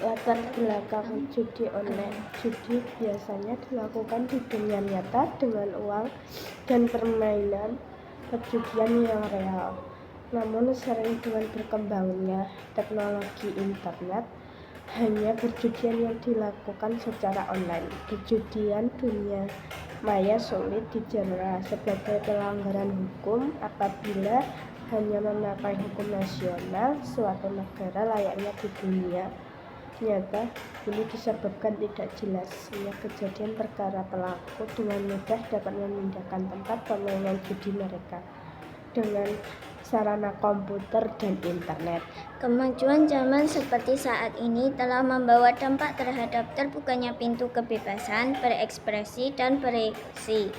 Latar belakang judi online. Judi biasanya dilakukan di dunia nyata dengan uang dan permainan perjudian yang real. Namun sering dengan berkembangnya teknologi internet, hanya perjudian yang dilakukan secara online. Perjudian dunia maya sulit dijerat sebagai pelanggaran hukum apabila hanya memakai hukum nasional suatu negara layaknya di dunia nyata. Ini disebabkan tidak jelasnya kejadian perkara. Pelaku dengan mudah dapat memindahkan tempat permainan judi mereka dengan sarana komputer dan internet. Kemajuan zaman seperti saat ini telah membawa dampak terhadap terbukanya pintu kebebasan berekspresi dan bereaksi.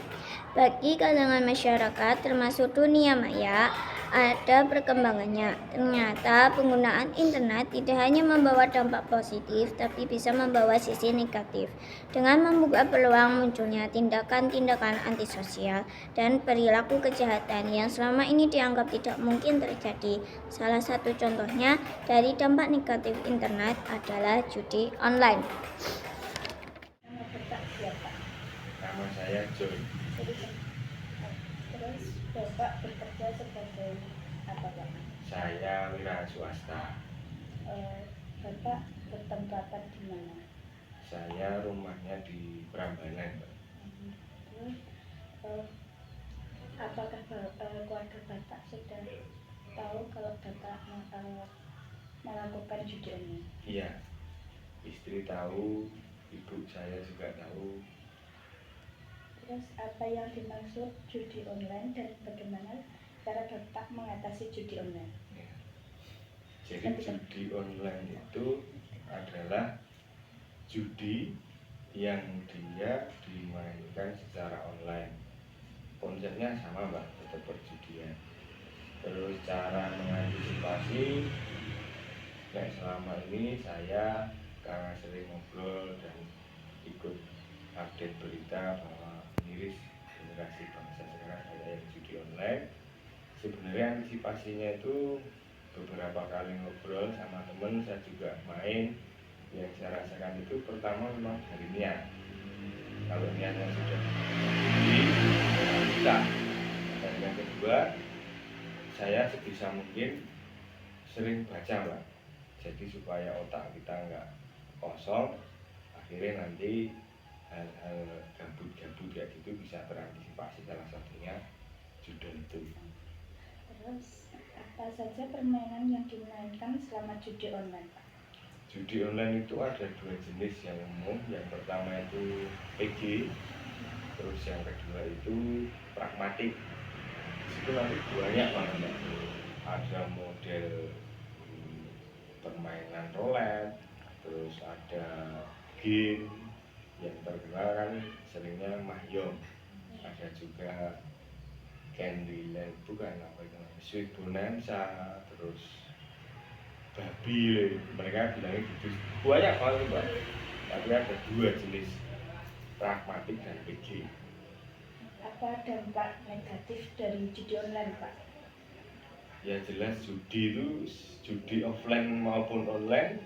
Bagi kalangan masyarakat termasuk dunia maya, ada perkembangannya. Ternyata penggunaan internet tidak hanya membawa dampak positif, tapi bisa membawa sisi negatif. Dengan membuka peluang munculnya tindakan-tindakan antisosial dan perilaku kejahatan yang selama ini dianggap tidak mungkin terjadi. Salah satu contohnya dari dampak negatif internet adalah judi online. Nama saya John. Terus Bapak bekerja sebagai apa, Pak? Saya wira swasta. Bapak bertempat di mana? Saya rumahnya di Prambanan, Pak. Terus apakah keluarga Bapak sudah tahu kalau Bapak melakukan judi online? Iya, istri tahu, ibu saya juga tahu. Terus apa yang dimaksud judi online dan bagaimana cara Bapak mengatasi judi online? Ya. Jadi judi online itu adalah judi yang dia dimainkan secara online. Konsepnya sama, Mbak, tetap perjudian. Terus cara mengantisipasi, kayak selama ini saya karena sering ngobrol dan ikut update berita bahwa miris generasi bangsa sekarang ada yang judi online. Sebenarnya antisipasinya itu beberapa kali ngobrol sama temen, saya juga main. Yang saya rasakan itu pertama memang dari niat. Kalau niatnya sudah bisa. Dan yang kedua, saya sebisa mungkin sering baca, Mbak. Jadi supaya otak kita nggak kosong, akhirnya nanti hal-hal gabut-gabut kayak gitu bisa terantisipasi, salah satunya judul itu. Terus apa saja permainan yang dimainkan selama judi online, Pak? Judi online itu ada dua jenis yang umum. Yang pertama itu PG, terus yang kedua itu pragmatik. Disitu nanti banyak banget. Ada model permainan roulette, terus ada game yang terkenal kan seringnya mahjong, ada juga Candyland, bukan apa itu, Sweet Bonanza, terus babi, mereka bilangnya gitu. Banyak banget, Mbak. Tapi ada dua jenis, pragmatik dan PG. Apa dampak negatif dari judi online, Pak? Ya jelas judi itu, judi offline maupun online,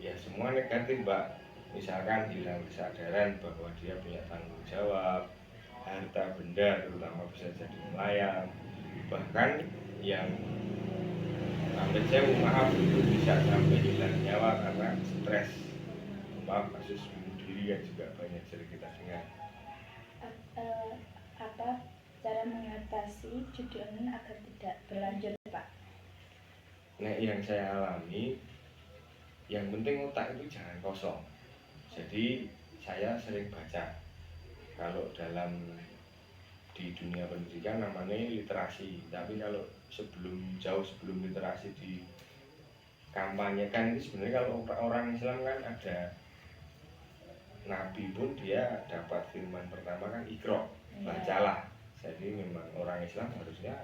ya semua negatif, Mbak. Misalkan hilang kesadaran bahwa dia punya tanggung jawab, harta benda terutama bisa jadi melayang, bahkan yang sampai saya maaf itu bisa sampai hilang nyawa karena stres. Maaf, kasus bunuh diri yang juga banyak sering kita dengar. Apa cara mengatasi judi online agar tidak berlanjut, Pak? Nah, yang saya alami, yang penting otak itu jangan kosong. Jadi saya sering baca. Kalau dalam di dunia pendidikan namanya literasi, tapi kalau jauh sebelum literasi di kampanyekan ini sebenarnya kalau orang Islam kan ada Nabi pun dia dapat firman pertama kan Iqra, bacalah. Jadi memang orang Islam harusnya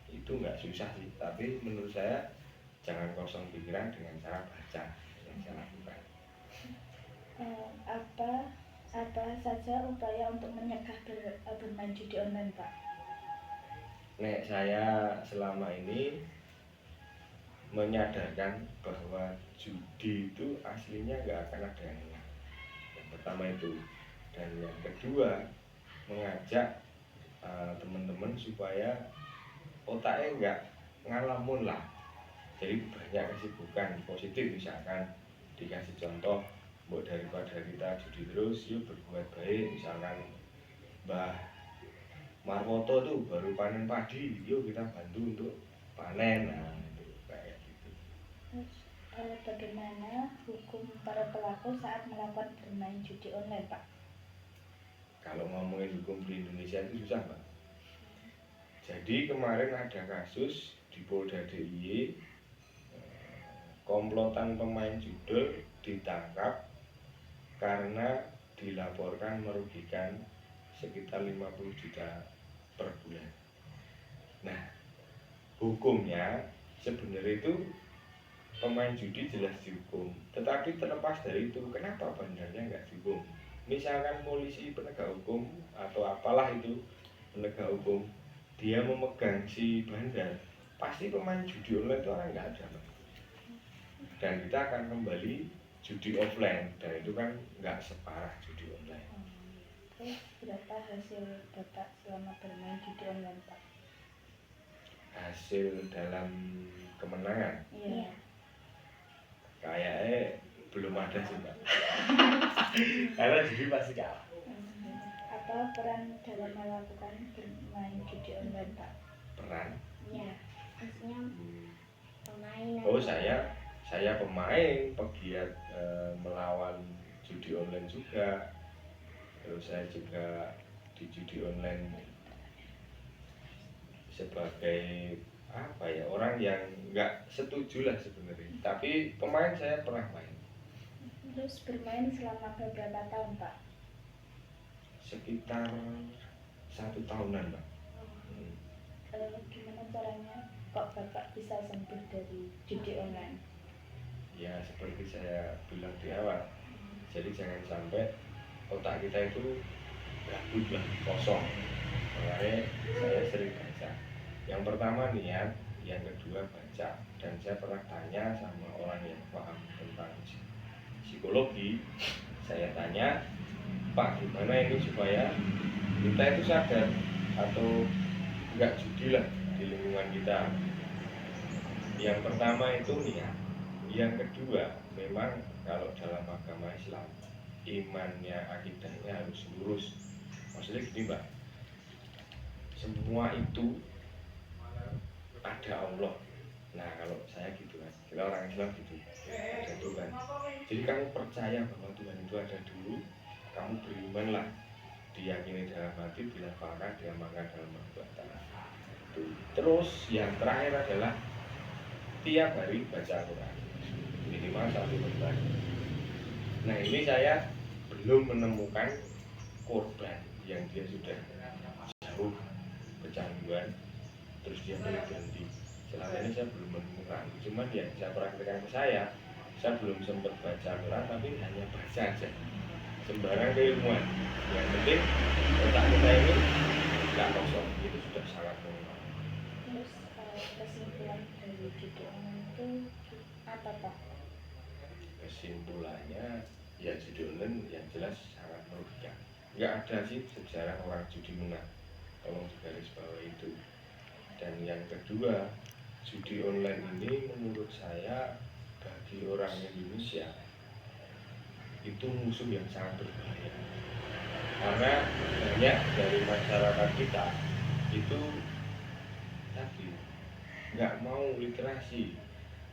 itu nggak susah sih, tapi menurut saya jangan kosong pikiran dengan cara baca yang saya lakukan. Apa saja upaya untuk mencegah bermain judi online, Pak? Nek saya selama ini menyadarkan bahwa judi itu aslinya nggak akan ada yang menang. Yang pertama itu, dan yang kedua mengajak teman-teman supaya otaknya nggak ngalamun lah. Jadi banyak kesibukan positif, misalkan dikasih contoh, daripada kita judi terus, yuk berbuat baik. Misalkan Mbah Marwoto tuh baru panen padi, yuk kita bantu untuk panen. Nah, itu kayak gitu. Terus bagaimana hukum para pelaku saat melakukan bermain judi online, Pak? Kalau ngomongin hukum di Indonesia itu susah, Pak. Jadi kemarin ada kasus di Polda DIY, komplotan pemain judul ditangkap karena dilaporkan merugikan sekitar 50 juta per bulan. Nah, hukumnya sebenarnya itu pemain judi jelas dihukum, tetapi terlepas dari itu, kenapa bandarnya nggak dihukum? Misalkan polisi, penegak hukum atau apalah itu penegak hukum, dia memegang si bandar, pasti pemain judi online itu orang nggak ada, Pak. Dan kita akan kembali judi offline, dan itu kan nggak separah judi online. Terus berapa hasil Bapak selama bermain judi online, Pak? Hasil dalam kemenangan Iya. kayaknya belum ada sih, Pak. Karena judi pasti kalah. Apa peran dalam melakukan bermain judi online, Pak? Peran? Iya. Maksudnya Hmm. pemain. Oh, saya pemain pegiat melawan judi online juga. Terus saya juga di judi online sebagai apa ya, orang yang nggak setuju lah sebenarnya. Tapi pemain saya pernah main. Terus bermain selama beberapa tahun, Pak? Sekitar 1 tahunan, Pak. Gimana caranya kok Bapak bisa sembuh dari judi online? Ya seperti saya bilang di awal, jadi jangan sampai otak kita itu gabut lah, kosong. Makanya saya sering baca. Yang pertama niat, yang kedua baca. Dan saya pernah tanya sama orang yang paham tentang psikologi. Saya tanya, Pak, gimana ini supaya kita itu sadar atau nggak judi lah di lingkungan kita. Yang pertama itu niat. Yang kedua, memang kalau dalam agama Islam, imannya, akidahnya harus lurus. Maksudnya gini, Mbak, semua itu ada Allah. Nah, kalau saya gitu kan, kita orang Islam gitu, ada Tuhan. Jadi kamu percaya bahwa Tuhan itu ada dulu, kamu berimanlah, diyakini dalam hati, dilafalkan, diamalkan dalam perbuatan. Terus yang terakhir adalah tiap hari baca Al-Quran, minimal 1 lembar. Nah, ini saya belum menemukan korban yang dia sudah jauh kecanduan terus dia berhenti. Selama ini saya belum menemukan, cuman ya saya praktekkan ke saya belum sempat baca Al-Quran, tapi hanya baca aja sembarang keilmuan. Yang penting otak kita ini nggak kosong, itu sudah sangat minimal. Terus kesimpulan dari judi online itu apa, Pak? Kesimpulannya ya judi online yang jelas sangat merugikan. Nggak ada sih sejarah orang judi menang, tolong digaris bawah itu. Dan yang kedua, judi online ini menurut saya bagi orang Indonesia itu musuh yang sangat berbahaya, karena banyak dari masyarakat kita itu tadi nggak mau literasi.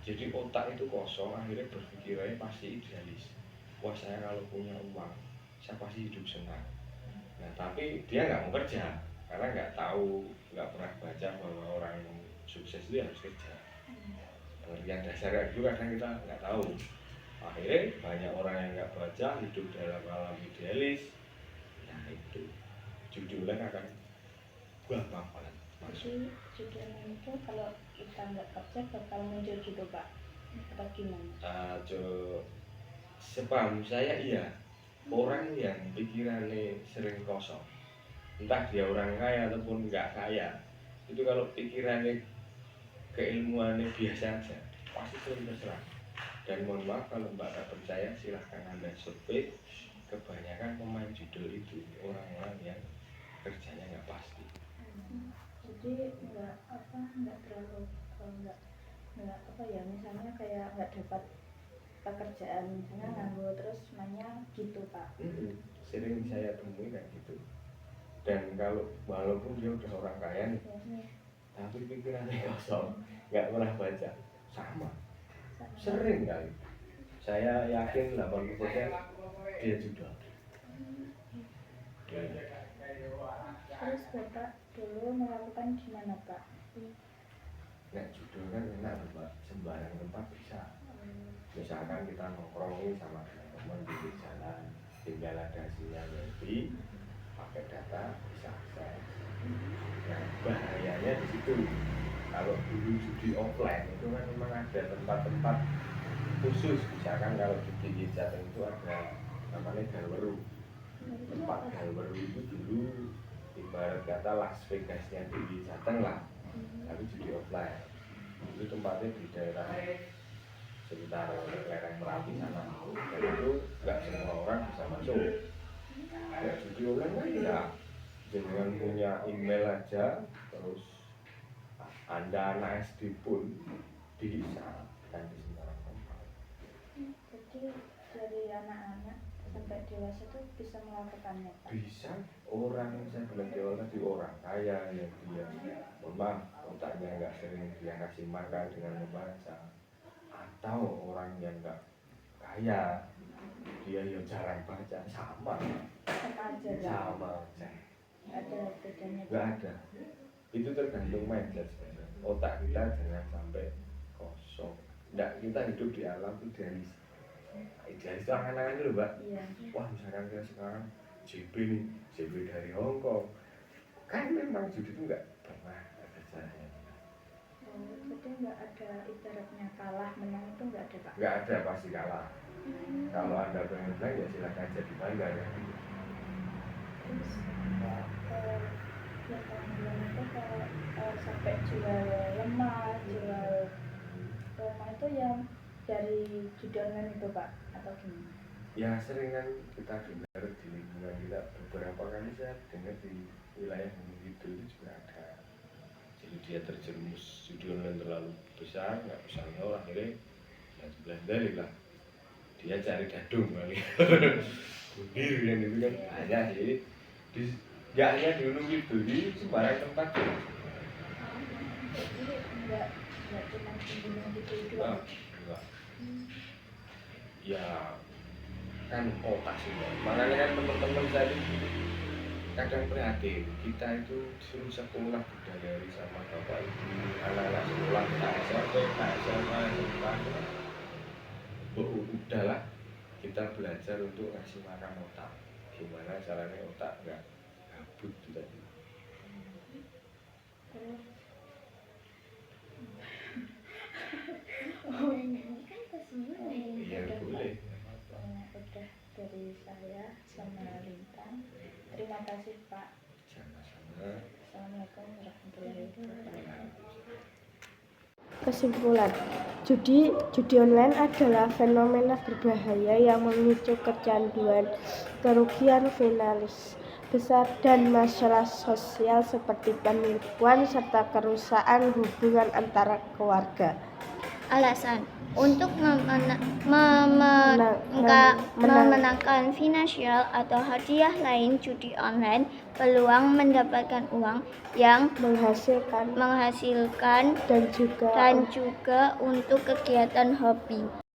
Jadi otak itu kosong, akhirnya berpikirannya pasti idealis. Wah, saya kalau punya uang, saya pasti hidup senang. Nah, tapi dia nggak mau kerja, karena nggak tahu, nggak pernah baca bahwa orang sukses itu harus kerja. Pengertian dasarnya itu kadang kita nggak tahu. Akhirnya banyak orang yang nggak baca, hidup dalam alam idealis. Nah, itu judi online akan gampang banget masuk. Jadi judi online itu kalau kita nggak kerja bakal muncul gitu, Pak? Atau gimana? Sepaham saya iya, orang yang pikirannya sering kosong, entah dia orang kaya ataupun nggak kaya, itu kalau pikirannya keilmuannya biasa aja, pasti terserah. Dan mohon maaf kalau Mbak tak percaya, silahkan Anda survei. Kebanyakan pemain judul itu orang-orang yang kerjanya nggak pasti. Jadi nggak terlalu nggak apa ya, misalnya kayak nggak dapat pekerjaan, misalnya nganggur terus mainnya gitu Pak. Sering saya temui kayak gitu. Dan kalau walaupun dia udah orang kaya nih, tapi pikirannya kosong, nggak pernah baca, sama. Sering kali. Saya yakin 80% dia judul. Terus Bapak dulu melakukan di mana Pak? Nah, judul kan enak tuh Pak, sembarang tempat bisa. Misalkan kita nongkrong sama teman-teman di jalan, tinggal ada sinyal wifi, pakai data bisa akses. Nah, bahayanya di situ. Kalau dulu judi offline itu kan memang ada tempat-tempat khusus. Misalkan kalau judi Jateng itu ada namanya Galweru. Tempat Galweru itu dulu ibarat kata Las Vegasnya di Jateng lah, tapi judi offline. Itu tempatnya di daerah sekitar lereng Merapi sana, dan itu nggak semua orang bisa masuk. Ya judi online kan tidak, dengan punya email aja, terus Anda anak SD pun bisa dan di sembarang tempat. Jadi dari anak-anak sampai dewasa itu bisa melakukannya Pak? Bisa. Orang saya bilang di awal tadi orang kaya yang dia memang otaknya nggak sering dia kasih makan dengan membaca, atau orang yang nggak kaya dia yang jarang baca, sama Aja ya? sama aja, Ada bedanya? nggak ada. Itu tergantung mindset sebenarnya. Otak kita jangan sampai kosong. Nggak, kita hidup di alam idealis. Idealis itu angan-angan dulu Mbak. Iya. Wah misalkan kita sekarang JB nih, JB dari Hongkong, kan memang judi itu nggak pernah ada caranya. Jadi nggak ada ibaratnya kalah menang itu nggak ada Pak? Nggak ada, pasti kalah. Kalau Anda pengen menang ya silakan jadi bangga ya. Terus yang kemudian itu kalau sampai jual lemah, jual rumah itu yang dari judi online itu Pak, atau gimana? Ya sering kan kita dengar di lingkungan kita, beberapa kali saya dengar di wilayah Gunung Kidul itu juga ada. Jadi dia terjerumus judi online terlalu besar, nggak bisa nol, akhirnya ya sebelah lah. Dia cari dadung kali. Bundir kan itu kan banyak sih. Nggak hanya di Gunung Kidul, di sembarang tempat ya. Jadi nggak cuma di gunung gitu doang? Enggak. Ya kan otak sih, makanya kan teman-teman saya itu kadang prihatin. Kita itu disuruh sekolah budayari sama bapak ibu, anak-anak sekolah, SMP, SMA, udahlah kita belajar untuk ngasih makan otak. Gimana caranya otak nggak gabut itu tadi. Iya boleh. Udah dari saya sama Lintang. Terima kasih Pak. Sama-sama. Assalamualaikum warahmatullahi wabarakatuh. Kesimpulan, judi online adalah fenomena berbahaya yang memicu kecanduan, kerugian finalis besar, dan masalah sosial seperti penipuan serta kerusakan hubungan antara keluarga. Alasan untuk memenangkan finansial atau hadiah lain judi online, peluang mendapatkan uang yang menghasilkan dan juga untuk kegiatan hobi.